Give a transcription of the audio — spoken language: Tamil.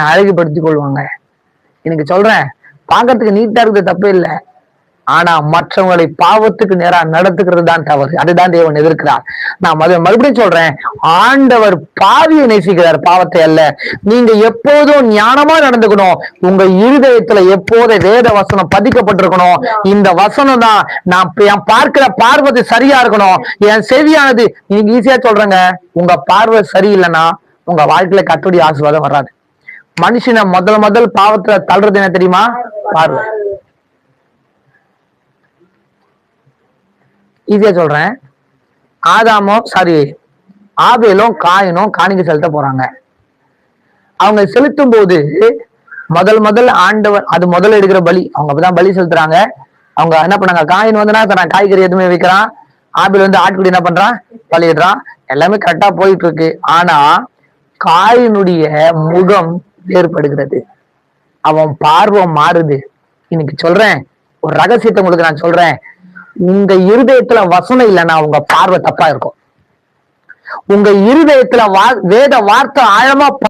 அழகுபடுத்திக் கொள்வாங்க. எனக்கு சொல்றேன், பார்க்கறதுக்கு நீட்டா இருக்குது தப்பே இல்லை. ஆனா மற்றவங்களை பாவத்துக்கு நேரா நடத்துக்கிறது தான் தவறு. அதுதான் தேவன் எதிர்க்கிறார். நான் மறுபடியும் சொல்றேன், ஆண்டவர் பாவியை நேசிக்கிறார், பாவத்தை அல்ல. நீங்க எப்போதும் ஞானமா நடந்துக்கணும். உங்க இருதயத்துல எப்போதும் வேத வசனம் பதிக்கப்பட்டிருக்கணும். இந்த வசனம் தான் நான் பார்க்கிற பார்வை சரியா இருக்கணும். என் செவியானது, நீங்க ஈஸியா சொல்றேங்க, உங்க பார்வை சரியில்லைன்னா உங்க வாழ்க்கையில கர்த்தருடைய ஆசீர்வாதம் வராது. மனுஷனை முதல் பாவத்துல தள்ளுறது என்ன தெரியுமா? பார்வை. ஈஸியா சொல்றேன், ஆபேலும் காயினும் காணிக்கை செலுத்த போறாங்க. அவங்க செலுத்தும் போது முதல் ஆண்டவர், அது முதல்ல எடுக்கிற பலி, அவங்க அப்பதான் பலி செலுத்துறாங்க. அவங்க என்ன பண்ணாங்க, காயின் வந்து காய்கறி எதுவுமே வைக்கிறான், ஆபேல் வந்து ஆட்டுக்குடி என்ன பண்றான், பலியிடுறான். எல்லாமே கரெக்டா போயிட்டு இருக்கு. ஆனா காயினுடைய முகம் வேறுபடுகிறது, அவன் பார்வை மாறுது. இன்னைக்கு சொல்றேன், ஒரு ரகசியத்தை உங்களுக்கு நான் சொல்றேன், உங்க இருதயத்துல வசனம் இல்லைன்னா உங்க பார்வை தப்பா இருக்கும். உங்க இருதயத்துல வேத வார்த்தை ஆழமா